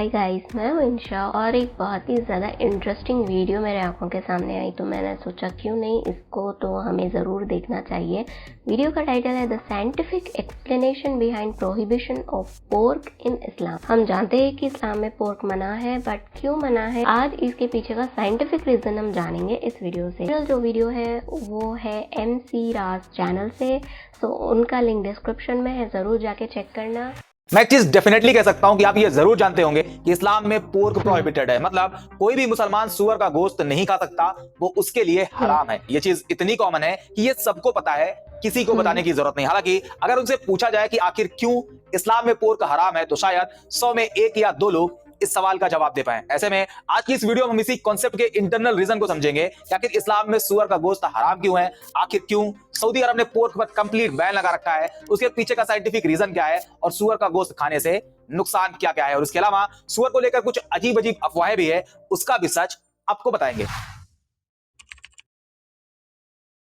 Hi guys, मैं हूँ इंशा और एक बहुत ही ज़्यादा इंटरेस्टिंग वीडियो मेरे आंखों के सामने आई तो मैंने सोचा क्यों नहीं, इसको तो हमें ज़रूर देखना चाहिए। वीडियो का टाइटल है the scientific explanation behind prohibition of pork in Islam. हम जानते हैं कि इस्लाम में पोर्क मना है, बट क्यों मना है, आज इसके पीछे का साइंटिफिक रीज़न हम जानेंगे इस वीडियो से। जो वीडियो है वो है MC राज चैनल से, सो उनका लिंक डिस्क्रिप्शन में है, ज़रूर जाके चेक करना। मैं एक चीज डेफिनेटली कह सकता हूं कि आप ये जरूर जानते होंगे कि इस्लाम में पोर्क प्रोहिबिटेड है, मतलब कोई भी मुसलमान सुअर का गोश्त नहीं खा सकता, वो उसके लिए हराम है। ये चीज इतनी कॉमन है कि ये सबको पता है, किसी को बताने की जरूरत नहीं। हालांकि अगर उनसे पूछा जाए कि आखिर क्यों इस्लाम में पोर्क हराम है, तो शायद 100 में 1 या 2 लोग इस सवाल का जवाब दे पाए। ऐसे में आज की इस वीडियो में हम इसी कॉन्सेप्ट के इंटरनल रीजन को समझेंगे कि आखिर इस्लाम में सुअर का गोश्त हराम क्यों है, आखिर क्यों सऊदी अरब ने पोर्क पर कंप्लीट बैन लगा रखा है, उसके पीछे का साइंटिफिक रीजन क्या है और सुअर का गोश्त खाने से नुकसान क्या क्या है, और इसके अलावा सुअर को लेकर कुछ अजीब अजीब अफवाहें भी है, उसका भी सच आपको बताएंगे।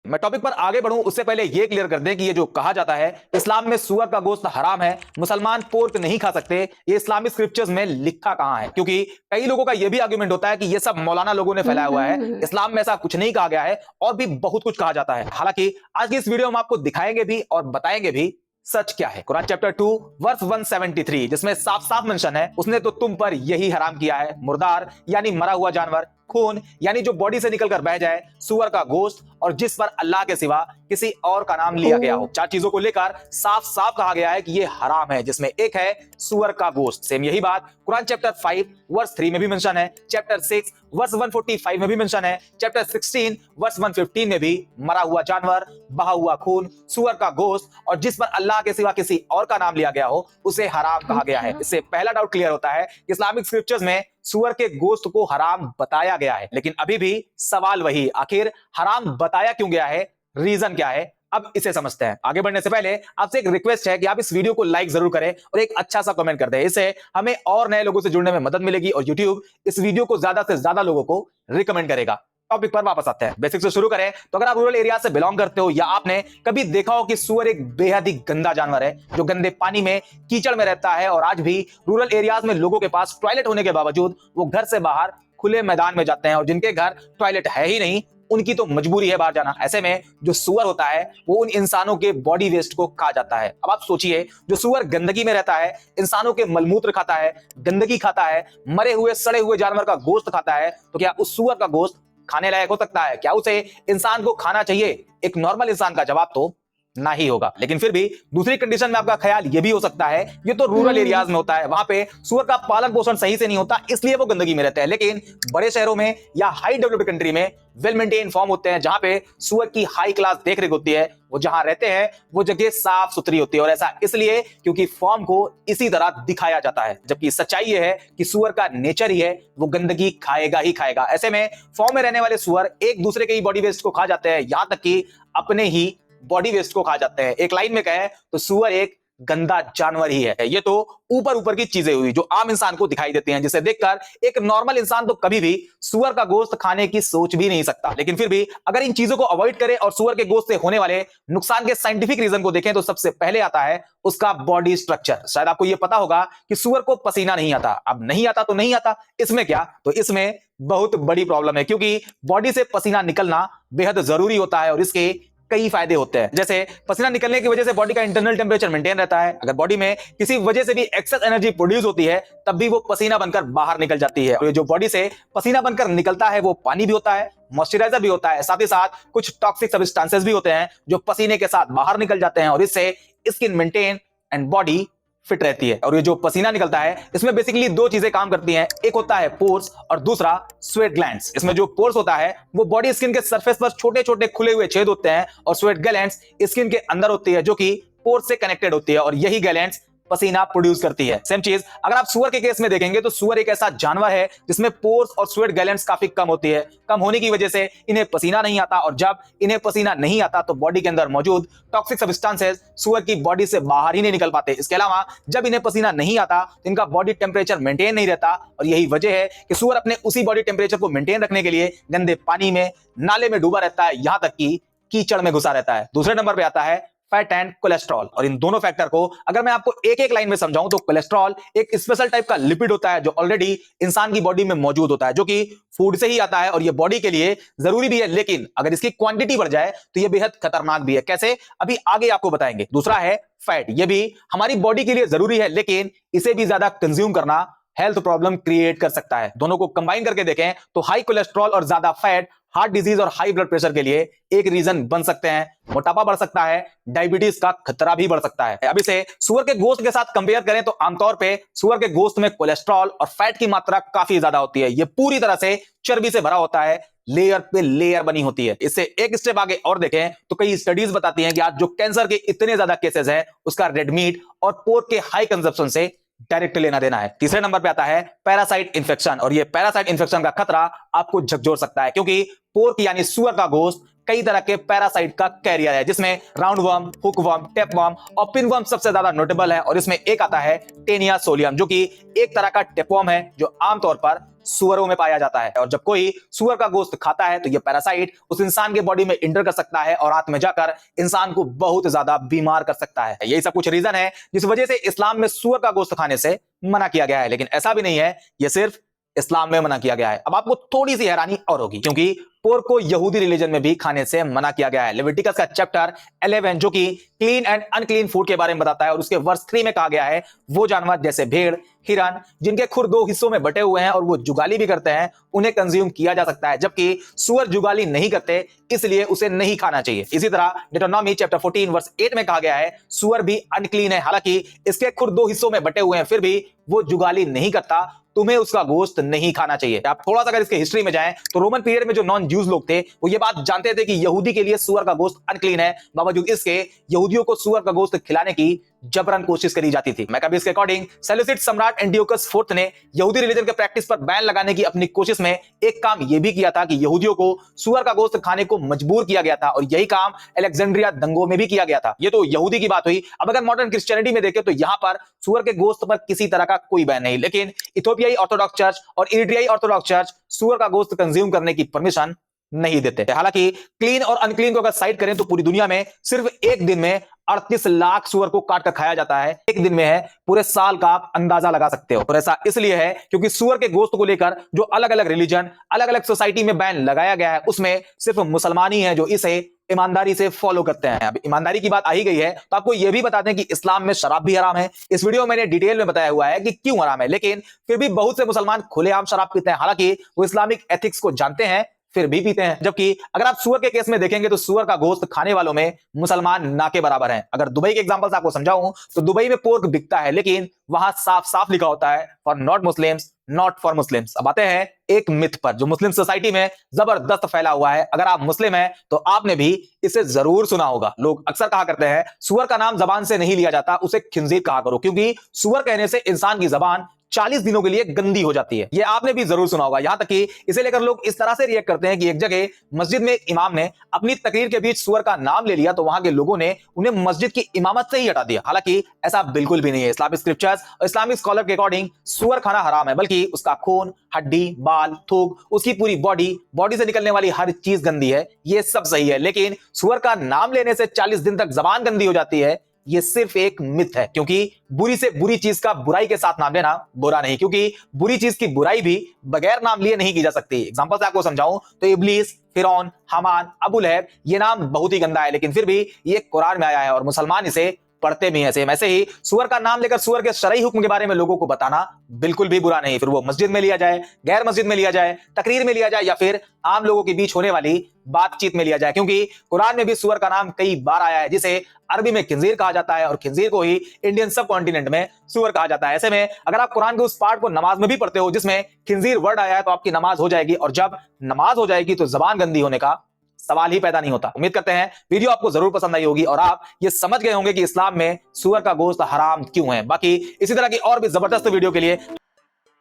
मैं टॉपिक पर आगे बढ़ूं उससे पहले यह क्लियर कर दें कि ये जो कहा जाता है इस्लाम में सुअर का गोश्त हराम है, मुसलमान पोर्क नहीं खा सकते, ये इस्लामिक स्क्रिप्चर्स में लिखा कहां है? क्योंकि कई लोगों का यह भी आर्गुमेंट होता है कि ये सब मौलाना लोगों ने फैलाया हुआ है, इस्लाम में ऐसा कुछ नहीं कहा गया है और भी बहुत कुछ कहा जाता है। हालांकि आज की इस वीडियो में आपको दिखाएंगे भी और बताएंगे भी सच क्या है। कुरान चैप्टर 2 वर्स 173 जिसमें साफ साफ मेंशन है, उसने तो तुम पर यही हराम किया है, मुर्दार यानी मरा हुआ जानवर, खून यानी जो बॉडी से निकलकर बह जाए, सुअर का गोश्त और जिस पर अल्लाह के सिवा किसी और का नाम लिया गया हो। 4 चीजों को लेकर साफ साफ कहा गया है कि ये हराम है, जिसमें एक है सुअर का गोश्त। सेम यही बात कुरान चैप्टर 5 वर्स 3 में भी मेंशन है, चैप्टर 6 वर्स 145 में भी मेंशन है, चैप्टर 16 वर्स 115 में भी मरा हुआ जानवर, बहा हुआ खून, सुअर का गोश्त और जिस पर अल्लाह के सिवा किसी और का नाम लिया गया हो उसे हराम कहा गया है। इससे पहला डाउट क्लियर होता है कि इस्लामिक स्क्रिप्चर्स में सुअर के गोश्त को हराम बताया गया है, लेकिन अभी भी सवाल वही, आखिर हराम बताया क्यों गया है, रीजन क्या है, अब इसे समझते हैं। आगे बढ़ने से पहले आपसे एक रिक्वेस्ट है कि आप इस वीडियो को लाइक जरूर करें और एक अच्छा सा कमेंट कर दें, इससे हमें और नए लोगों से जुड़ने में मदद मिलेगी और YouTube इस वीडियो को ज्यादा से ज्यादा लोगों को रिकमेंड करेगा। टॉपिक पर वापस आते हैं, बेसिक से शुरू करें तो अगर आप रूरल एरिया से बिलोंग करते हो या आपने कभी देखा हो कि सुअर एक बेहद ही गंदा जानवर है जो गंदे पानी में, कीचड़ में रहता है और आज भी रूरल एरियाज में लोगों के पास टॉयलेट होने के बावजूद वो घर से बाहर खुले मैदान में जाते हैं, और जिनके घर टॉयलेट है ही नहीं उनकी तो मजबूरी है बाहर जाना। ऐसे में जो सुअर होता है वो उन इंसानों के बॉडी वेस्ट को खा जाता है। अब आप सोचिए, जो सुअर गंदगी में रहता है, इंसानों के मलमूत्र खाता है, गंदगी खाता है, मरे हुए सड़े हुए जानवर का गोश्त खाता है, तो क्या उस सुअर का गोश्त खाने लायक हो सकता है? क्या उसे इंसान को खाना चाहिए? एक नॉर्मल इंसान का जवाब तो ना ही होगा। लेकिन फिर भी दूसरी कंडीशन में आपका ख्याल यह भी हो सकता है, ये तो रूरल एरियाज में होता है, वहां पे सुअर का पालन पोषण सही से नहीं होता इसलिए वो गंदगी में रहते हैं, लेकिन बड़े शहरों में या हाई डेवलप्ड कंट्री में वेल मेंटेन फार्म होते हैं जहां पे सुअर की हाई क्लास देखरेख होती है, वो जहां रहते हैं वो जगह साफ सुथरी होती है, और ऐसा इसलिए क्योंकि फॉर्म को इसी तरह दिखाया जाता है, जबकि सच्चाई ये है कि सुअर का नेचर ही है वो गंदगी खाएगा ही खाएगा। ऐसे में फॉर्म में रहने वाले सुअर एक दूसरे के ही बॉडी वेस्ट को खा जाते हैं, यहां तक कि अपने ही बॉडी वेस्ट को खा जाते हैं। एक लाइन में कहें तो सुअर एक गंदा जानवर ही है। ये तो ऊपर ऊपर की चीजें हुई जो आम इंसान को दिखाई देती हैं, जिसे देखकर एक नॉर्मल इंसान तो कभी भी सुअर का गोश्त खाने की सोच भी नहीं सकता। लेकिन फिर भी अगर इन चीजों को अवॉइड करें और सुअर के गोश्त से होने वाले नुकसान के साइंटिफिक रीजन को देखें तो सबसे पहले आता है उसका बॉडी स्ट्रक्चर। शायद आपको यह पता होगा कि सुअर को पसीना नहीं आता। अब नहीं आता तो नहीं आता, इसमें क्या, तो इसमें बहुत बड़ी प्रॉब्लम है, क्योंकि बॉडी से पसीना निकलना बेहद जरूरी होता है और इसके कई फायदे होते हैं। जैसे पसीना निकलने की वजह से बॉडी का इंटरनल टेंपरेचर मेंटेन रहता है, अगर बॉडी में किसी वजह से भी एक्सेस एनर्जी प्रोड्यूस होती है तब भी वो पसीना बनकर बाहर निकल जाती है। और जो बॉडी से पसीना बनकर निकलता है वो पानी भी होता है, मॉइस्चराइजर भी होता है, साथ ही साथ कुछ टॉक्सिक सब्सटेंसेस भी होते हैं जो पसीने के साथ बाहर निकल जाते हैं, और इससे skin maintain and body fit रहती है। और ये जो पसीना निकलता है इसमें बेसिकली 2 चीजें काम करती हैं, एक होता है पोर्स और दूसरा स्वेट ग्लैंड्स। इसमें जो पोर्स होता है वो बॉडी स्किन के सरफेस पर छोटे छोटे खुले हुए छेद होते हैं, और स्वेट ग्लैंड्स स्किन के अंदर होती है जो कि पोर्स से कनेक्टेड होती है, और यही ग्लैंड्स पसीना प्रोड्यूस करती है। सेम चीज अगर आप सुअर के केस में देखेंगे तो सुअर एक ऐसा जानवर है जिसमें पोर्स और स्वेट ग्लैंड्स काफी कम होती है। कम होने की वजह से इन्हें पसीना नहीं आता, और जब इन्हें पसीना नहीं आता तो बॉडी के अंदर मौजूद टॉक्सिक सब्सटेंसेस सुअर की बॉडी से बाहर ही नहीं निकल पाते। इसके अलावा जब इन्हें पसीना नहीं आता तो इनका बॉडी टेम्परेचर मेंटेन नहीं रहता, और यही वजह है कि सुअर अपने उसी बॉडी टेम्परेचर को मेंटेन रखने के लिए गंदे पानी में, नाले में डूबा रहता है, यहां तक कि कीचड़ में घुसा रहता है। दूसरे नंबर पे आता है फैट एंड कोलेस्ट्रॉल। और इन दोनों फैक्टर को अगर मैं आपको एक एक लाइन में समझाऊं तो कोलेस्ट्रॉल एक स्पेशल टाइप का लिपिड होता है जो ऑलरेडी इंसान की बॉडी में मौजूद होता है, जो कि फूड से ही आता है और ये बॉडी के लिए जरूरी भी है, लेकिन अगर इसकी क्वांटिटी बढ़ जाए तो ये बेहद खतरनाक भी है। कैसे, अभी आगे आपको बताएंगे। दूसरा है फैट, ये भी हमारी बॉडी के लिए जरूरी है, लेकिन इसे भी ज्यादा कंज्यूम करना हेल्थ प्रॉब्लम क्रिएट कर सकता है। दोनों को कंबाइन करके देखें तो हाई कोलेस्ट्रॉल और ज्यादा फैट हार्ट डिजीज और हाई ब्लड प्रेशर के लिए एक रीजन बन सकते हैं। मोटापा बढ़ सकता है, डायबिटीज का खतरा भी बढ़ सकता है। अब इसे सुअर के गोश्त के साथ कंपेयर करें तो आमतौर पे सुअर के गोश्त में कोलेस्ट्रॉल और फैट की मात्रा काफी ज्यादा होती है। ये पूरी तरह से चर्बी से भरा होता है, लेयर पे लेयर बनी होती है। इससे एक स्टेप आगे और देखें तो कई स्टडीज बताती हैं कि आज जो कैंसर के इतने ज्यादा केसेस हैं उसका रेड मीट और पोर्क के हाई कंजप्शन से डायरेक्ट लेना देना है। तीसरे नंबर पे आता है पैरासाइट इन्फेक्शन, और ये पैरासाइट इन्फेक्शन का खतरा आपको झकझोर सकता है, क्योंकि पोर्क यानी सुअर का गोश्त कई तरह के पैरासाइट का कैरियर है, जिसमें round worm, hook worm, tape worm और पिन वर्म सबसे ज्यादा नोटेबल है। और इसमें एक आता है टेनिया सोलियम, जो कि एक तरह का टेपवर्म है जो आमतौर पर सुअरों में पाया जाता है। और जब कोई सुअर का गोश्त खाता है तो यह पैरासाइट उस इंसान के बॉडी में इंटर कर सकता है और रात में जाकर इंसान को बहुत ज्यादा बीमार कर सकता है। यही सब कुछ रीजन है जिस वजह से इस्लाम में सुअर का गोश्त खाने से मना किया गया है। लेकिन ऐसा भी नहीं है यह सिर्फ इस्लाम में मना किया गया है। अब आपको थोड़ी सी हैरानी और होगी, क्योंकि पोर्क को यहूदी रिलीजन में भी खाने से मना किया गया है। लेविटिकस का चैप्टर 11 जो कि क्लीन एंड अनक्लीन फूड के बारे में बताता है, और उसके वर्स 3 में कहा गया है वो जानवर जैसे भेड़, हिरन, जिनके खुर 2 हिस्सों में बटे हुए हैं और वो जुगाली भी करते हैं, उन्हें कंज्यूम किया जा सकता है, जबकि सुअर जुगाली नहीं करते इसलिए उसे नहीं खाना चाहिए। इसी तरह डिटरोनॉमी चैप्टर 14 वर्स 8 में कहा गया है सुअर भी अनक्लीन है, हालांकि इसके खुर 2 हिस्सों में बटे हुए हैं, फिर भी वो जुगाली नहीं करता, तुम्हें उसका गोश्त नहीं खाना चाहिए। आप थोड़ा सा अगर इसके हिस्ट्री में जाएं तो रोमन पीरियड में जो नॉन ज्यूज लोग थे वो ये बात जानते थे कि यहूदी के लिए सुअर का गोश्त अनक्लीन है, बावजूद इसके यहूदियों को सुअर का गोश्त खिलाने की जबरन कोशिश करी जाती थी। मैकाबीज के अकॉर्डिंग सेल्यूसिड सम्राट एंटियोकस फोर्थ ने यहूदी रिलीजन के प्रैक्टिस पर बैन लगाने की अपनी कोशिश में एक काम यह भी किया था कि यहूदियों को सुअर का गोश्त खाने को मजबूर किया गया था, और यही काम अलेक्जेंड्रिया दंगों में भी किया गया था। ये तो यहूदी की बात हुई। अब अगर मॉडर्न क्रिश्चियनिटी में देखें तो यहां पर सुअर के गोश्त पर किसी तरह का कोई बैन नहीं, लेकिन इथियोपियाई ऑर्थोडॉक्स चर्च और इरिट्रियाई ऑर्थोडॉक्स चर्च सुअर का गोश्त कंज्यूम करने की परमिशन नहीं देते। हालांकि क्लीन और अनक्लीन को अगर साइड करें तो पूरी दुनिया में सिर्फ एक दिन में 38 लाख सुअर को काट कर खाया जाता है। एक दिन में है, पूरे साल का आप अंदाजा लगा सकते हो। और ऐसा इसलिए है क्योंकि सुअर के गोश्त को लेकर जो अलग अलग रिलीजन, अलग अलग सोसाइटी में बैन लगाया गया है, उसमें सिर्फ मुसलमान ही है जो इसे ईमानदारी से फॉलो करते हैं। अब ईमानदारी की बात आ ही गई है तो आपको यह भी बता दें कि इस्लाम में शराब भी हराम है। इस वीडियो में मैंने डिटेल में बताया हुआ है कि क्यों हराम है, लेकिन फिर भी बहुत से मुसलमान खुलेआम शराब पीते हैं। हालांकि वो इस्लामिक एथिक्स को जानते हैं फिर भी पीते हैं। जबकि अगर आप सुअर के केस में देखेंगे तो सुअर का गोश्त खाने वालों में मुसलमान ना के बराबर हैं। अगर दुबई के एग्जांपल से आपको समझाऊं तो दुबई में पोर्क बिकता है, लेकिन वहां साफ साफ लिखा होता है for not Muslims, not for Muslims. अब आते हैं एक मिथ पर जो मुस्लिम सोसाइटी में जबरदस्त फैला हुआ है। अगर आप मुस्लिम हैं तो आपने भी इसे जरूर सुना होगा। लोग अक्सर कहा करते हैं सुअर का नाम जबान से नहीं लिया जाता, उसे खिंजीर कहा करो, क्योंकि सुअर कहने से इंसान की जबान 40 दिनों के लिए गंदी हो जाती है। ये आपने भी जरूर सुना होगा। यहां तक कि इसे लेकर लोग इस तरह से रिएक्ट करते हैं कि एक जगह मस्जिद में एक इमाम ने अपनी तकरीर के बीच सुअर का नाम ले लिया तो वहां के लोगों ने उन्हें मस्जिद की इमामत से ही हटा दिया। हालांकि ऐसा बिल्कुल भी नहीं है। इस्लामिक स्क्रिप्चर्स और इस्लामिक स्कॉलर के अकॉर्डिंग सुअर खाना हराम है, बल्कि उसका खून, हड्डी, बाल, थूक, उसकी पूरी बॉडी से निकलने वाली हर चीज गंदी है। ये सब सही है, लेकिन सुअर का नाम लेने से 40 दिन तक जबान गंदी हो जाती है, ये सिर्फ एक मिथ है। क्योंकि बुरी से बुरी चीज का बुराई के साथ नाम लेना बुरा नहीं, क्योंकि बुरी चीज की बुराई भी बगैर नाम लिए नहीं की जा सकती। एग्जांपल से आपको समझाऊं तो इब्लीस, फिरौन, हमान, अबू लहब, ये नाम बहुत ही गंदा है, लेकिन फिर भी ये कुरान में आया है और मुसलमान इसे पढ़ते भी हैं। सेम ऐसे ही सुअर का नाम लेकर सुअर के शरई हुक्म के बारे में लोगों को बताना बिल्कुल भी बुरा नहीं। फिर वो मस्जिद में लिया जाए, गैर मस्जिद में लिया जाए, तकरीर में लिया जाए या फिर आम लोगों के बीच होने वाली बातचीत में लिया जाए, क्योंकि कुरान में भी सुअर का नाम कई बार आया है, जिसे अरबी में खिंजीर कहा जाता है और खिंजीर को ही इंडियन सब कॉन्टिनेंट में सुअर कहा जाता है। ऐसे में अगर आप कुरान के उस पार्ट को नमाज में भी पढ़ते हो जिसमें खिंजीर वर्ड आया है तो आपकी नमाज हो जाएगी, और जब नमाज हो जाएगी तो जबान गंदी होने का सवाल ही पैदा नहीं होता। उम्मीद करते हैं वीडियो आपको जरूर पसंद आई होगी और आप ये समझ गए होंगे कि इस्लाम में सुअर का गोश्त हराम क्यों है। बाकी इसी तरह की और भी जबरदस्त वीडियो के लिए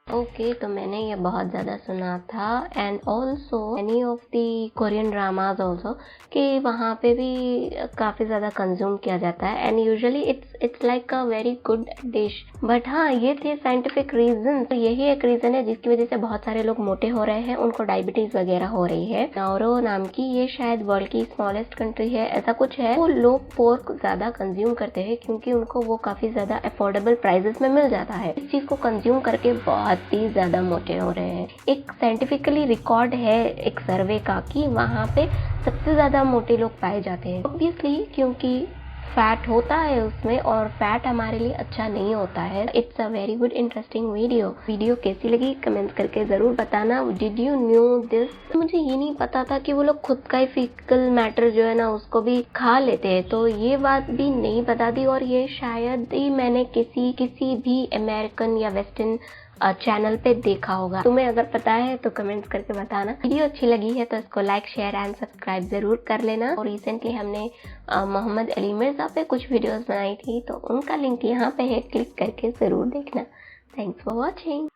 ओके, तो मैंने ये बहुत ज़्यादा सुना था and also any of the Korean dramas also कि वहाँ पे भी काफ़ी ज़्यादा कंज्यूम किया जाता है and usually it's like a very good dish. But हाँ, ये थे साइंटिफिक रीजन। तो यही एक रीज़न है जिसकी वजह से बहुत सारे लोग मोटे हो रहे हैं, उनको डायबिटीज़ वगैरह हो रही है। नाउरो नाम की ये शायद वर्ल्ड की स्मॉलेस्ट कंट्री है, ऐसा कुछ है। वो लोग पोर्क ज़्यादा कंज्यूम करते हैं क्योंकि उनको वो काफ़ी ज़्यादा अफोर्डेबल प्राइजेस में मिल जाता है। इस चीज़ को कंज्यूम करके बहुत ही ज़्यादा मोटे हो रहे हैं। एक साइंटिफिकली रिकॉर्ड है एक सर्वे का कि वहाँ पे सबसे ज़्यादा मोटे लोग पाए जाते हैं। ऑब्वियसली क्योंकि फैट होता है उसमें और फैट हमारे लिए अच्छा नहीं होता है। It's a very good interesting video कैसी लगी कमेंट करके ज़रूर बताना। Did you new this? मुझे ये नहीं पता था कि वो लोग खुद का ही फीकल मैटर जो है ना उसको भी खा लेते हैं, तो ये बात भी नहीं पता थी। और ये शायद ही मैंने किसी भी अमेरिकन या वेस्टर्न चैनल पे देखा होगा। तुम्हें अगर पता है तो कमेंट्स करके बताना। वीडियो अच्छी लगी है तो इसको लाइक शेयर एंड सब्सक्राइब जरूर कर लेना। और रिसेंटली हमने मोहम्मद अली मिर्जा पे कुछ वीडियोस बनाई थी, तो उनका लिंक यहाँ पे है, क्लिक करके जरूर देखना। Thanks for watching.